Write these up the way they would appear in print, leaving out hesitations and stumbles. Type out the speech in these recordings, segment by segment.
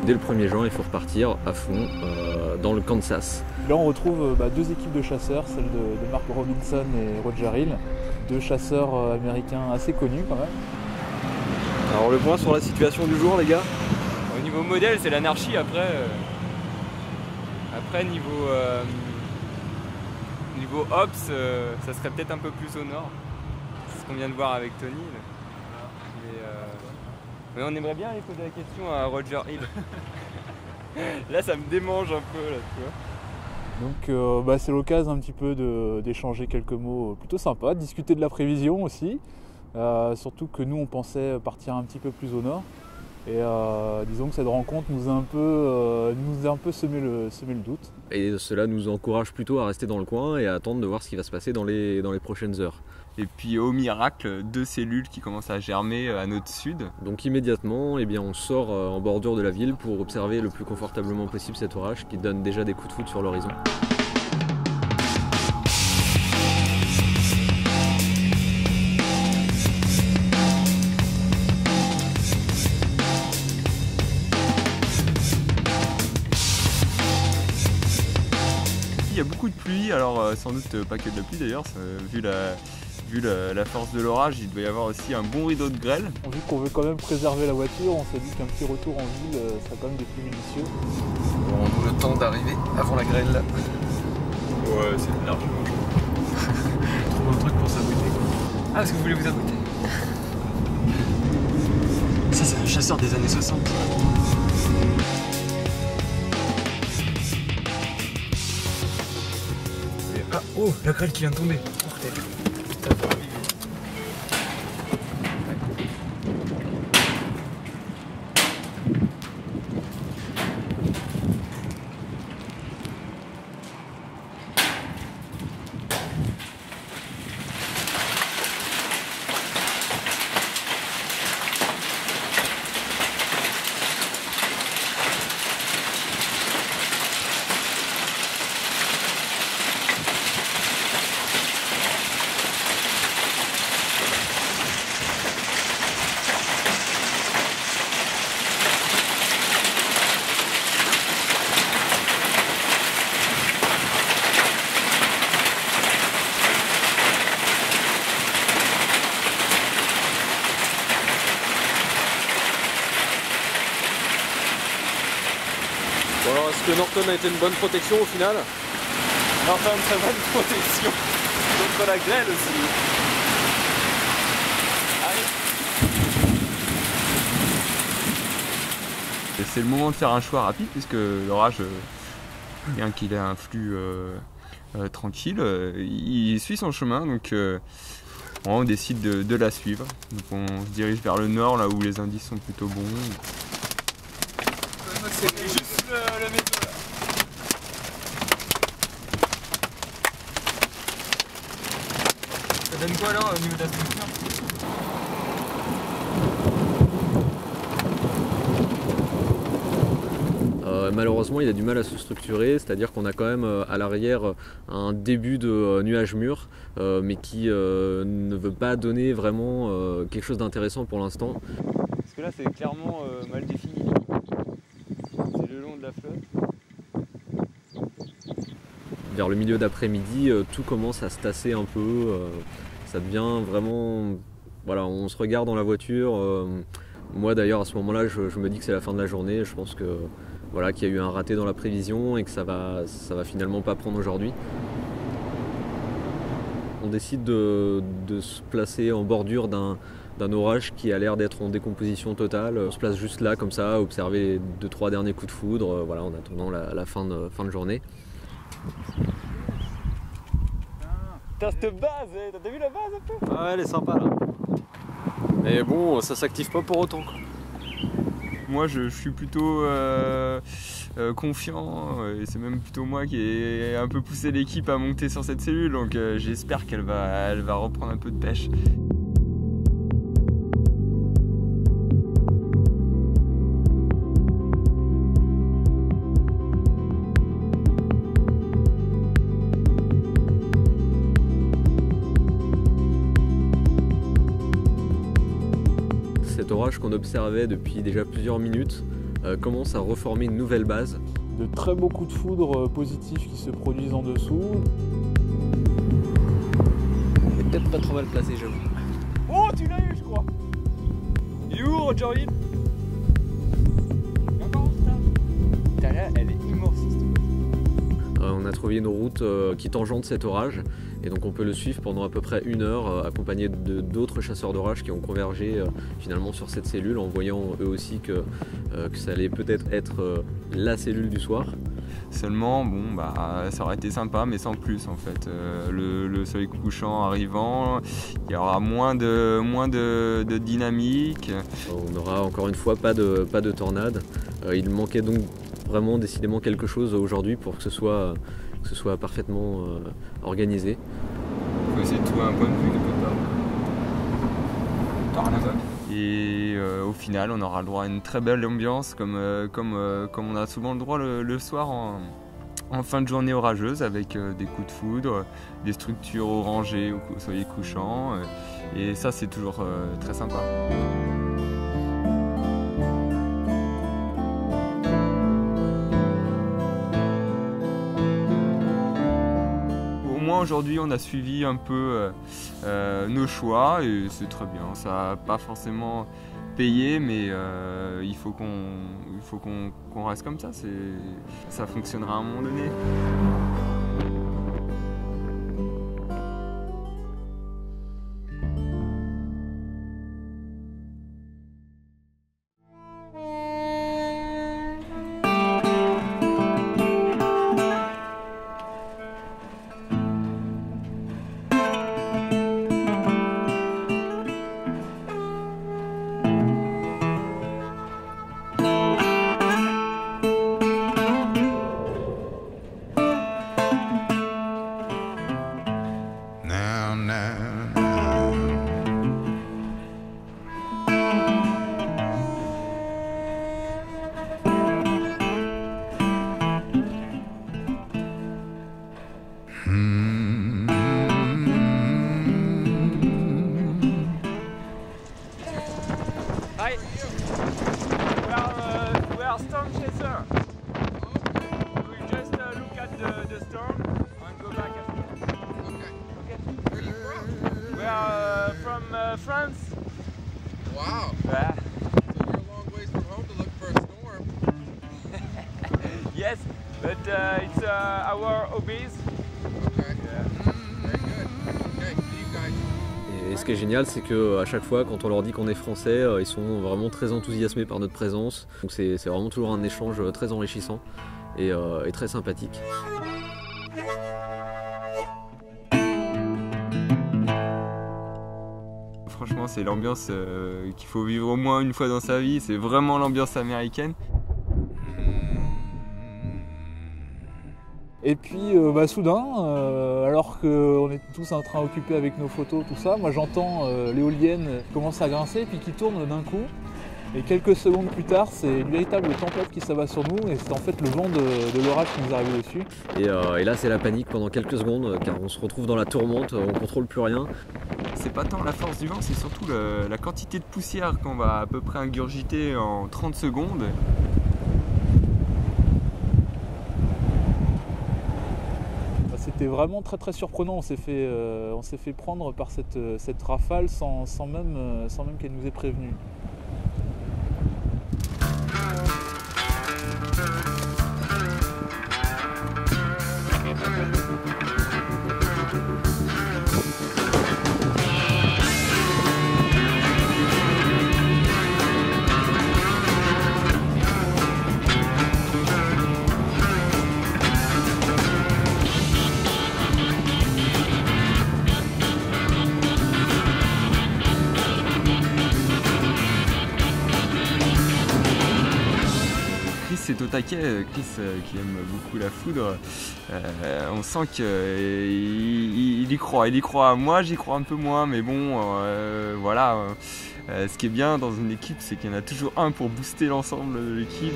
dès le 1er juin, il faut repartir à fond dans le Kansas. Là, on retrouve deux équipes de chasseurs, celle de Mark Robinson et Roger Hill, deux chasseurs américains assez connus quand même. Alors le point sur la situation du jour, les gars? Au niveau modèle, c'est l'anarchie. Après niveau Ops, ça serait peut-être un peu plus au nord. C'est ce qu'on vient de voir avec Tony. Mais on aimerait bien aller poser la question à Roger Hill. Là, ça me démange un peu, là, tu vois. Donc c'est l'occasion un petit peu d'échanger quelques mots plutôt sympas, de discuter de la prévision aussi. Surtout que nous, on pensait partir un petit peu plus au nord. Et disons que cette rencontre nous a un peu semé le doute. Et cela nous encourage plutôt à rester dans le coin et à attendre de voir ce qui va se passer dans les prochaines heures. Et puis au miracle, 2 cellules qui commencent à germer à notre sud. Donc immédiatement, eh bien, on sort en bordure de la ville pour observer le plus confortablement possible cet orage qui donne déjà des coups de foudre sur l'horizon. Il y a beaucoup de pluie, alors sans doute pas que de la pluie d'ailleurs, vu la force de l'orage, il doit y avoir aussi un bon rideau de grêle. Vu qu'on veut quand même préserver la voiture, on s'est dit qu'un petit retour en ville serait quand même des plus minutieux. On a le temps d'arriver avant la grêle. Ouais, c'est largement. Trouve un truc pour s'abriter. Ah, parce que vous voulez vous abriter? Ça, c'est un chasseur des années 60. Ah, oh, la grêle qui vient de tomber. Bon alors, est-ce que Norton a été une bonne protection au final? Enfin, une très bonne protection contre la grêle aussi. Allez. C'est le moment de faire un choix rapide puisque l'orage, bien qu'il ait un flux tranquille, il suit son chemin, donc on décide de la suivre. Donc on se dirige vers le nord, là où les indices sont plutôt bons. C'est juste le métaux là. Ça donne quoi alors au niveau de la structure? Malheureusement, il a du mal à se structurer, c'est-à-dire qu'on a quand même à l'arrière un début de nuage mûr, mais qui ne veut pas donner vraiment quelque chose d'intéressant pour l'instant. Parce que là, c'est clairement mal défini. C'est le long de la flotte. Vers le milieu d'après-midi, tout commence à se tasser un peu, ça devient vraiment... Voilà, on se regarde dans la voiture. Moi d'ailleurs, à ce moment-là, je me dis que c'est la fin de la journée. Je pense que voilà, qu'il y a eu un raté dans la prévision et que ça va finalement pas prendre aujourd'hui. On décide de se placer en bordure d'un orage qui a l'air d'être en décomposition totale. On se place juste là comme ça, observer les 2-3 derniers coups de foudre, voilà, en attendant la fin de journée. Putain, cette base, t'as vu la base un peu? Ah ouais, elle est sympa là. Mais bon, ça s'active pas pour autant, quoi. Moi je suis plutôt confiant et c'est même plutôt moi qui ai un peu poussé l'équipe à monter sur cette cellule, donc j'espère qu'elle va reprendre un peu de pêche. Cet orage qu'on observait depuis déjà plusieurs minutes commence à reformer une nouvelle base. De très beaux coups de foudre positifs qui se produisent en dessous. C'est peut-être pas trop mal placé, j'avoue. Oh, tu l'as eu, je crois. Il est où, Rogerville? Là, elle est immense, cette On a trouvé une route qui tangente cet orage et donc on peut le suivre pendant à peu près 1 heure accompagné d'autres chasseurs d'orage qui ont convergé finalement sur cette cellule en voyant eux aussi que ça allait peut-être être la cellule du soir. Seulement, bon, bah, ça aurait été sympa, mais sans plus en fait. Le soleil couchant arrivant, il y aura moins de dynamique. On n'aura encore une fois pas de tornade. Il manquait donc vraiment décidément quelque chose aujourd'hui pour que ce soit parfaitement organisé. Il faut essayer de trouver un point de vue quelque part. Et au final, on aura le droit à une très belle ambiance comme on a souvent le droit le soir en fin de journée orageuse avec des coups de foudre, des structures orangées au soleil couchant. Et ça, c'est toujours très sympa. Aujourd'hui, on a suivi un peu nos choix et c'est très bien. Ça n'a pas forcément payé, mais il faut qu'on reste comme ça. Ça fonctionnera à un moment donné. Hi. We are storm chaser. We just look at the storm and go back after. Okay. Where are you from? We are from France. Wow. Yeah. So you're a long ways from home to look for a storm. Yes, but it's our hobbies. Okay. Yeah. Very good. Okay, see you guys. Et ce qui est génial, c'est qu'à chaque fois, quand on leur dit qu'on est français, ils sont vraiment très enthousiasmés par notre présence. Donc c'est vraiment toujours un échange très enrichissant et très sympathique. Franchement, c'est l'ambiance qu'il faut vivre au moins une fois dans sa vie. C'est vraiment l'ambiance américaine. Et puis soudain, alors qu'on est tous en train occupés avec nos photos, tout ça, moi j'entends l'éolienne qui commence à grincer puis qui tourne d'un coup. Et quelques secondes plus tard, c'est une véritable tempête qui s'abat sur nous et c'est en fait le vent de l'orage qui nous arrive dessus. Et là c'est la panique pendant quelques secondes car on se retrouve dans la tourmente, on contrôle plus rien. C'est pas tant la force du vent, c'est surtout la quantité de poussière qu'on va à peu près ingurgiter en 30 secondes. C'était vraiment très très surprenant, on s'est fait prendre par cette rafale sans même qu'elle nous ait prévenus. C'est au taquet, Chris qui aime beaucoup la foudre, on sent qu'il y croit, moi j'y crois un peu moins, mais bon, voilà, ce qui est bien dans une équipe, c'est qu'il y en a toujours un pour booster l'ensemble de l'équipe.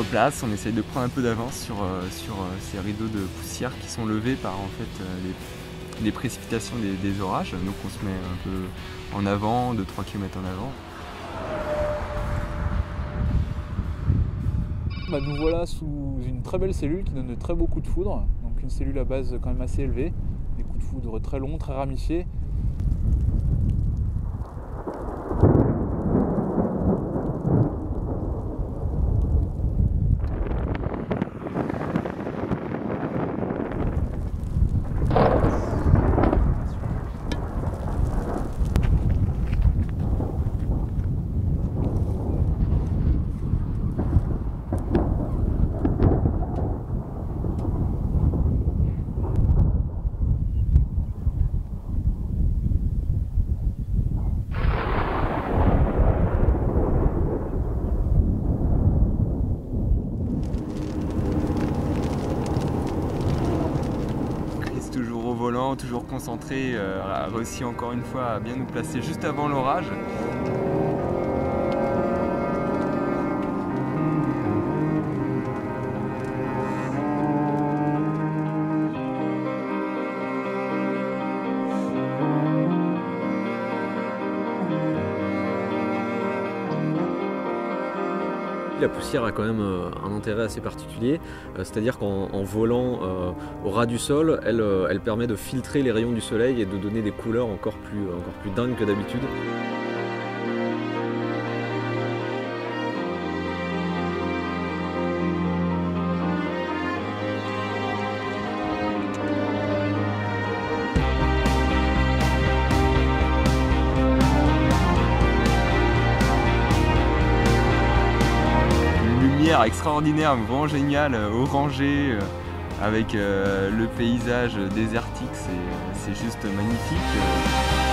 replace, on essaye de prendre un peu d'avance sur ces rideaux de poussière qui sont levés par en fait, les précipitations des orages. Donc on se met un peu en avant, 2-3 km en avant. Nous voilà sous une très belle cellule qui donne de très beaux coups de foudre. Donc une cellule à base quand même assez élevée, des coups de foudre très longs, très ramifiés. Toujours au volant, toujours concentré, a réussi encore une fois à bien nous placer juste avant l'orage. La poussière a quand même un intérêt assez particulier, c'est-à-dire qu'en volant au ras du sol, elle permet de filtrer les rayons du soleil et de donner des couleurs encore plus dingues que d'habitude. Extraordinaire, vraiment génial, orangé, avec le paysage désertique, c'est juste magnifique.